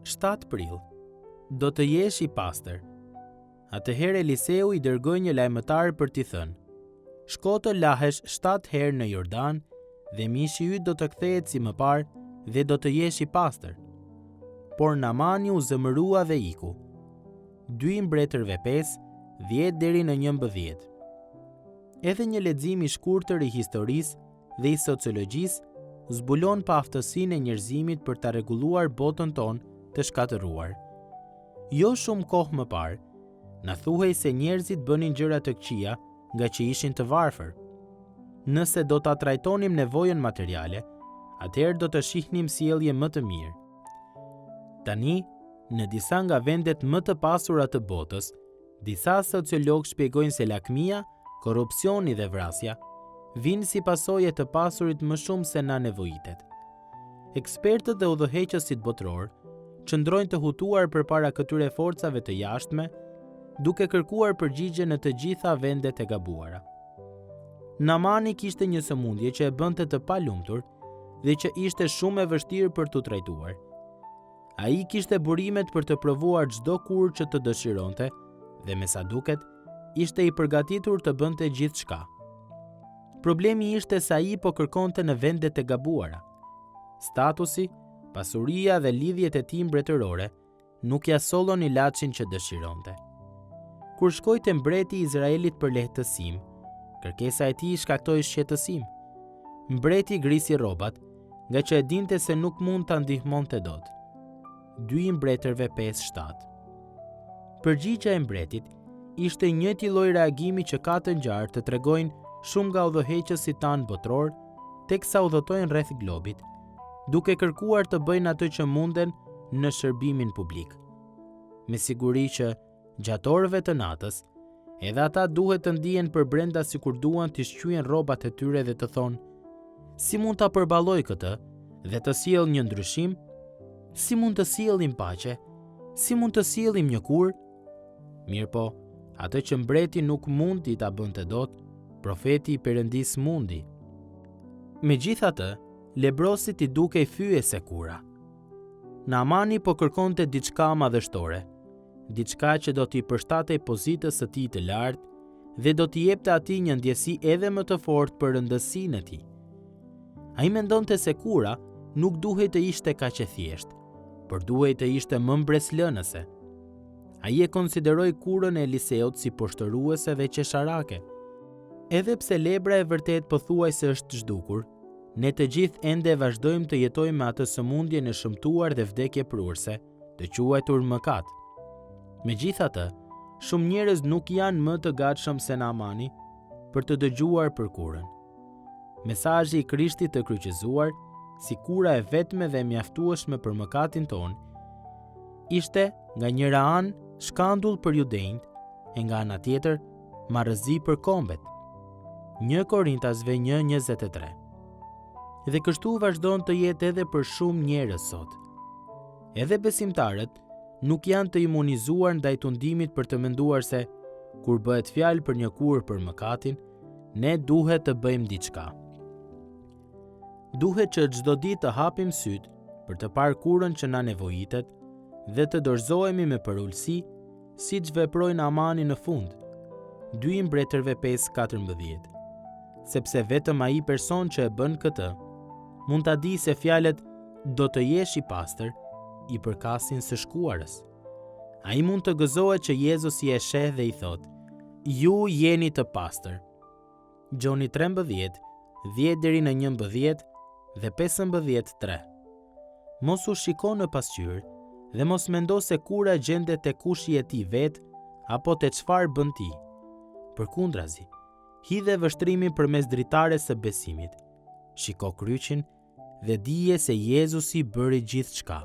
7 prill, do të jesh i pastër. Atëherë Eliseu i dërgoi një lajmëtar për t'i thënë: shko të lahesh 7 herë në Jordan dhe mishi yt do të kthehet si më parë dhe do të jesh i pastër. Por Naamani u zëmërua dhe iku. 2 Mbretërve 5, 10 deri në 11. Edhe një lexim i shkurtër i historisë dhe i sociologjisë zbulon pa aftësinë e njerëzimit për ta rregulluar botën tonë të shkatëruar. Jo shumë kohë më parë, na thuhej se njerëzit bënin gjëra të këqija nga që ishin të varfër. Nëse do ta trajtonim nevojën materiale, atëherë do të shihnim sjellje më të mirë. Tani, në disa nga vendet më të pasura të botës, disa sociologë shpjegojnë se lakmia, korrupsioni dhe vrasja vinë si pasojë të pasurit më shumë se na nevojitet. Ekspertët dhe udhëheqësit botror qëndrojnë të hutuar përpara këtyre forcave të jashtme, duke kërkuar përgjigje në të gjitha vendet e gabuara. Naamani kishte një sëmundje që e bënte të palumtur dhe që ishte shumë e vështirë për t'u trajtuar. Ai kishte burimet për të provuar çdo kur që të dëshironte dhe me sa duket, ishte i përgatitur të bënte gjithçka. Problemi ishte se ai po kërkonte në vendet e gabuara. Statusi, pasuria dhe lidhjet e tij mbretërore nuk ja sollon ilaçin që dëshironte. Kur shkoi te mbreti i Izraelit për lehtësim, kërkesa e tij shkaktoi shqetësim. Mbreti grisi rrobat, nga që e dinte se nuk mund ta ndihmonte dot. 2 Mbretërve 5:7. Përgjigjja e mbretit ishte njëjti lloj reagimi që ka të ngjarë të tregojnë shumë nga udhëheqësit tanë botror, teksa udhëtojnë rreth globit, duke kërkuar të bëjnë atë që munden në shërbimin publik. Me siguri që gjatë orëve të natës, edhe ata duhet të ndihen për brenda sikur duan të shqyejnë rrobat e tyre dhe të thonë: si mund ta përballoj këtë dhe të sjell një ndryshim? Si mund të sjellim paqe? Si mund të sjellim një kur? Mirëpo, atë që mbreti nuk mundi ta bënte dot, profeti i Perëndis mundi. Megjithatë, lebrosit i dukej fyese kura. Naamani po kërkonte diçka madhështore, diçka që do t'i përshtatej pozitës së tij të lartë dhe do t'i jepte atij një ndjesi edhe më të fortë për rëndësinë e tij. Ai mendonte se kura nuk duhej të ishte kaq e thjeshtë, por duhej të ishte më mbreslënëse. Ai e konsideroi kurën e Eliseut si poshtëruese dhe qesharake. Edhe pse lebra e vërtet pothuajse është zhdukur, ne të gjithë ende vazhdojmë të jetojmë me atë sëmundje në shëmtuar dhe vdekje prurse, të quajtur mëkat. Megjithatë, shumë njerëz nuk janë më të gatshëm se Naamani për të dëgjuar për kurën. Mesazhi i Krishtit të kryqëzuar, si kura e vetme dhe mjaftueshme për mëkatin ton, ishte nga njëra anë shkandull për judenjt e nga ana tjetër marrëzi për kombet. 1 Korintasve 1:23. Dhe kështu vazhdon të jetë edhe për shumë njerëz sot. Edhe besimtarët nuk janë të imunizuar ndaj tundimit për të menduar se kur bëhet fjalë për një kurë për mëkatin, ne duhet të bëjmë diçka. Duhet që çdo ditë të hapim syt për të parë kurën që na nevojitet dhe të dorëzohemi me përulësi, siç veproi Naamani në fund. 2 Mbretërve 5:14. Sepse vetëm ai person që e bën këtë mund ta di se fjalët do të jesh i pastër i përkasin së shkuarës. Ai mund të gëzohet që Jezusi e sheh dhe i thot: ju jeni të pastër. Gjoni 13, 10 deri në 11 dhe 15:3. Mos u shiko në pasqyrë dhe mos mendo se kura gjendet te kushi e tij vet apo te çfarë bën ti. Përkundrazi, hidhe vështrimin përmes dritares së besimit. Shiko kryqin dhe dije se Jezusi bëri gjithçka.